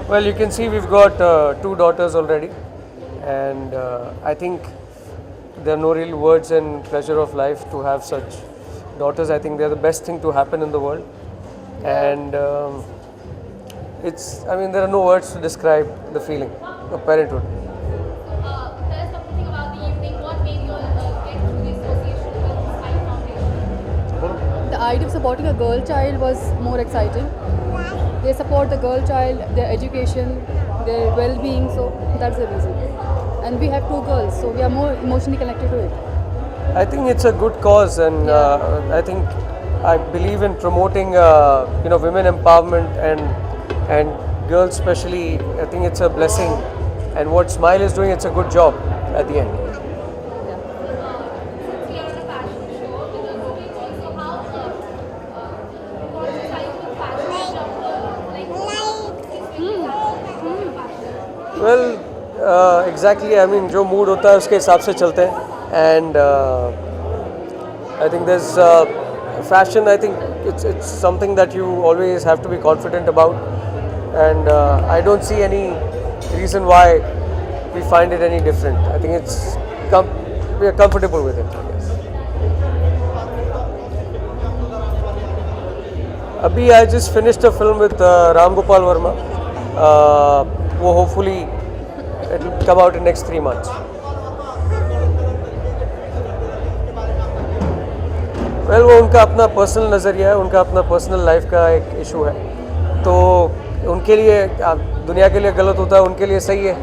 Well, you can see we've got two daughters already, and I think there are no real words in pleasure of life to have such daughters. I think they're the best thing to happen in the world, and I mean, there are no words to describe the feeling of parenthood. Tell us something about the evening. What made you all get through the association with Smile Foundation? The idea of supporting a girl child was more exciting. They support the girl child, their education, their well-being, so that's the reason. And we have two girls, so we are more emotionally connected to it. I think it's a good cause, and I believe in promoting women empowerment and girls especially. I think it's a blessing, and what Smile is doing, it's a good job at the end. Since we are on a fashion show, with a movie also, how coincides with fashion shop, Well, exactly. I mean, जो mood होता है उसके हिसाब से चलते हैं, and I think there's fashion. I think it's something that you always have to be confident about, and I don't see any reason why we find it any different. I think we are comfortable with it, I guess. Abhi, I just finished a film with Ram Gopal Verma. वो hopefully it will come out in next 3 months. Well, वो उनका अपना personal नज़रिया है, उनका अपना personal life का एक इशू है, तो उनके लिए दुनिया के लिए गलत होता है, उनके लिए सही है.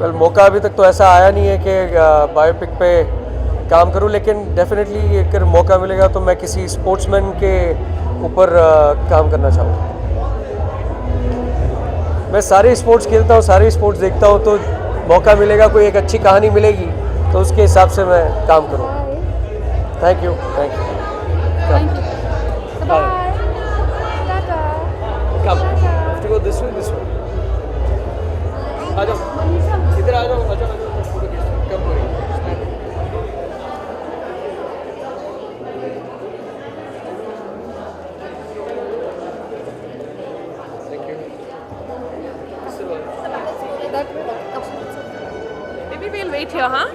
वेल, मौका अभी तक तो ऐसा आया नहीं है कि बायोपिक पे काम करूं, लेकिन डेफिनेटली अगर मौका मिलेगा तो मैं किसी स्पोर्ट्समैन के ऊपर काम करना चाहूँगा. मैं सारे स्पोर्ट्स खेलता हूँ, सारे स्पोर्ट्स देखता हूँ, तो मौका मिलेगा, कोई एक अच्छी कहानी मिलेगी तो उसके हिसाब से मैं काम करूँगा. Thank you. Thank you. Bye. Come. Have to go this way, this way. आ जाओ, इधर आ जाओ, आ जाओ, फोटो खींचते. कम करें. Maybe we'll wait here, huh?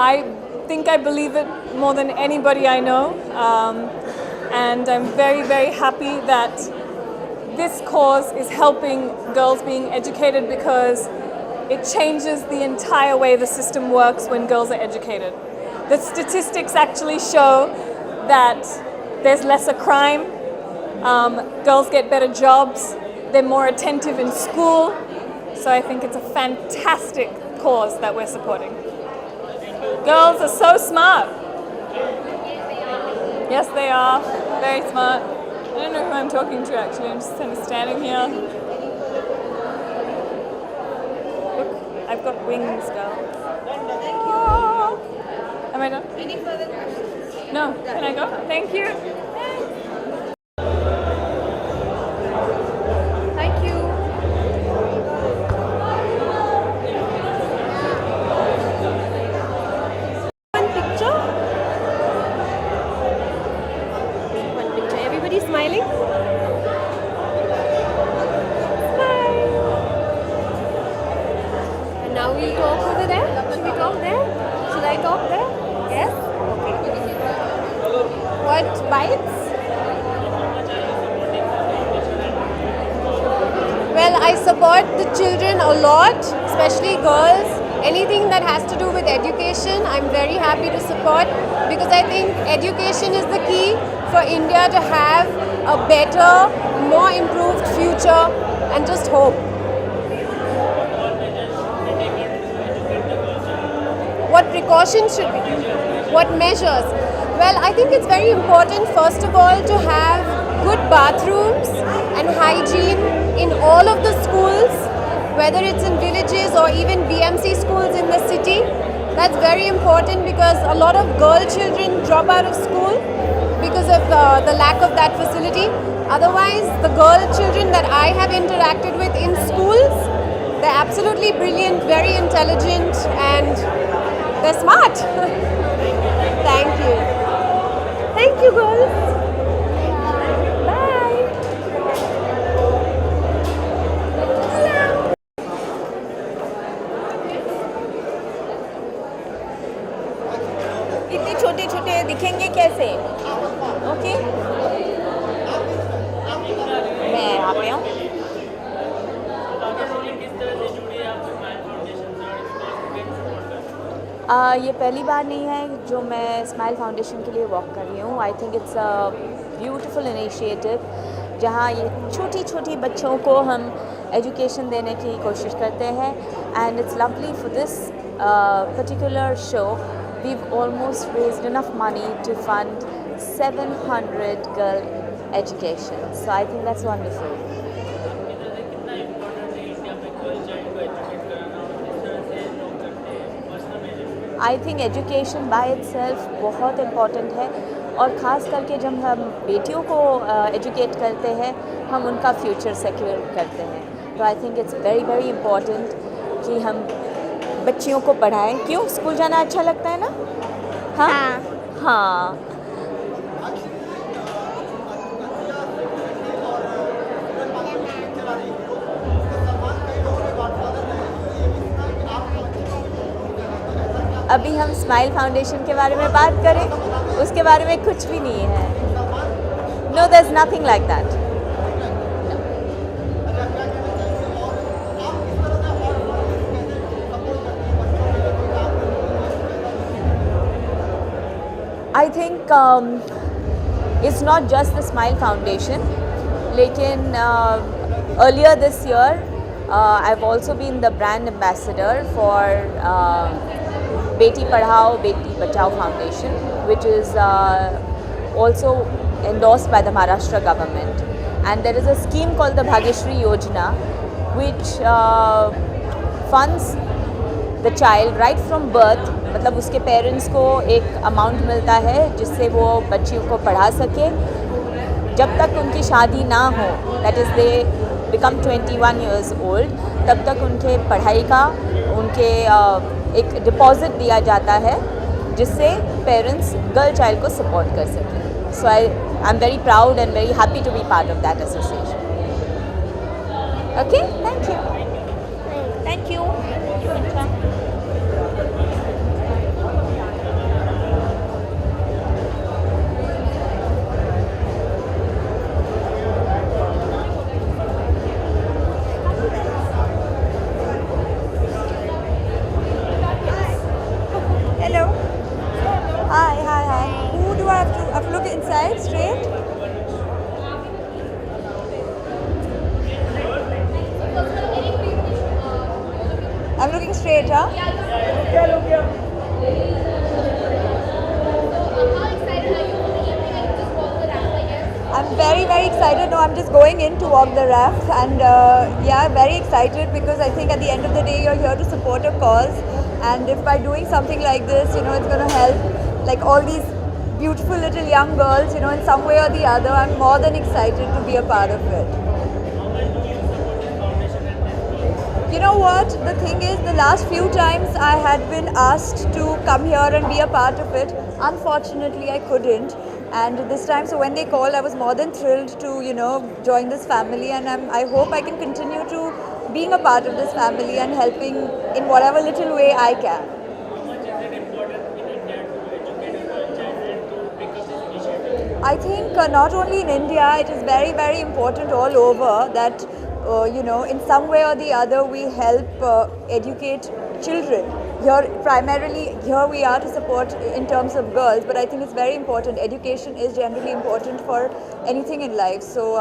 I think I believe it more than anybody I know, and I'm very, very happy that this cause is helping girls being educated, because it changes the entire way the system works when girls are educated. The statistics actually show that there's lesser crime, girls get better jobs, they're more attentive in school, so I think it's a fantastic cause that we're supporting. Girls are so smart. Yes, they are. Very smart. I don't know who I'm talking to actually. I'm just kind of standing here. Look, I've got wings, girl. Oh. Am I done? Any further questions? No. Can I go? Thank you. Thank you. One picture. Everybody smiling? Smile. And now we'll talk over there. Should we talk there? Should I talk there? I support the children a lot, especially girls. Anything that has to do with education, I'm very happy to support because I think education is the key for India to have a better, more improved future and just hope. What precautions should we do? What measures? Well, I think it's very important, first of all, to have good bathrooms and hygiene in all of the schools, whether it's in villages or even BMC schools in the city. That's very important because a lot of girl children drop out of school because of the lack of that facility. Otherwise, the girl children that I have interacted with in schools, they're absolutely brilliant, very intelligent, and they're smart. Thank you. Thank you, girls. Bye. इतने छोटे छोटे दिखेंगे कैसे? Okay, मैं यहाँ पे हूँ. ये पहली बार नहीं है जो मैं स्माइल फाउंडेशन के लिए वॉक कर रही हूँ. I think it's a beautiful initiative जहाँ ये छोटी छोटी बच्चों को हम एजुकेशन देने की कोशिश करते हैं. And it's lovely for this particular show. We've almost raised enough money to fund 700 girl education. So I think that's wonderful. I think education by itself बहुत important है और ख़ास करके जब हम बेटियों को educate करते हैं हम उनका future secure करते हैं. तो I think it's very very important कि हम बच्चियों को पढ़ाएं. क्यों? स्कूल जाना अच्छा लगता है ना? हाँ हाँ. अभी हम स्माइल फाउंडेशन के बारे में बात करें, उसके बारे में कुछ भी नहीं है. No, there is nothing like that. I think it's not just the Smile Foundation, लेकिन earlier this year I've also been the brand ambassador for Beti Padhao Beti Bachao Foundation, which is also endorsed by the Maharashtra government. And there is a scheme called the Bhagyashree Yojana, which funds the child right from birth. मतलब उसके parents को एक amount मिलता है जिससे वो बच्चियों को पढ़ा सके जब तक उनकी शादी ना हो. That is they become 21 years old. तब तक उनके पढ़ाई का उनके एक डिपॉजिट दिया जाता है जिससे पेरेंट्स गर्ल चाइल्ड को सपोर्ट कर सकें. So I am very proud and very happy to be part of that association. Okay, thank you. Thank you. Hello. Hi. Who do I have to? I have to look inside straight. I'm looking straight, huh? How excited are you for the evening and just walk the raft, I guess? I'm very, very excited. No, I'm just going in to walk the raft, and yeah, very excited because I think at the end of the day, you're here to support a cause, and if by doing something like this, you know, it's going to help like all these beautiful little young girls, you know, in some way or the other. I'm more than excited to be a part of it. You know what? The thing is, the last few times I had been asked to come here and be a part of it. Unfortunately, I couldn't. And this time, so when they called, I was more than thrilled to, you know, join this family. And I hope I can continue to being a part of this family and helping in whatever little way I can. I think not only in India, it is very, very important all over that in some way or the other, we help educate children. Primarily, here we are to support in terms of girls, but I think it's very important. Education is generally important for anything in life. So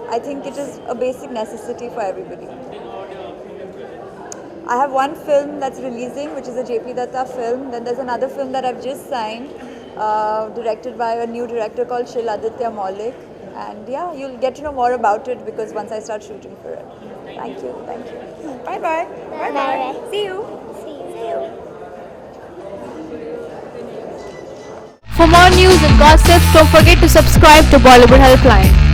I think it is a basic necessity for everybody. I have one film that's releasing, which is a JP Datta film. Then there's another film that I've just signed, directed by a new director called Shil Aditya Maulik. And yeah, you'll get to know more about it because once I start shooting for it. Thank you. Thank you. Bye-bye. Bye-bye. See you. For more news and gossips, don't forget to subscribe to Bollywood Helpline.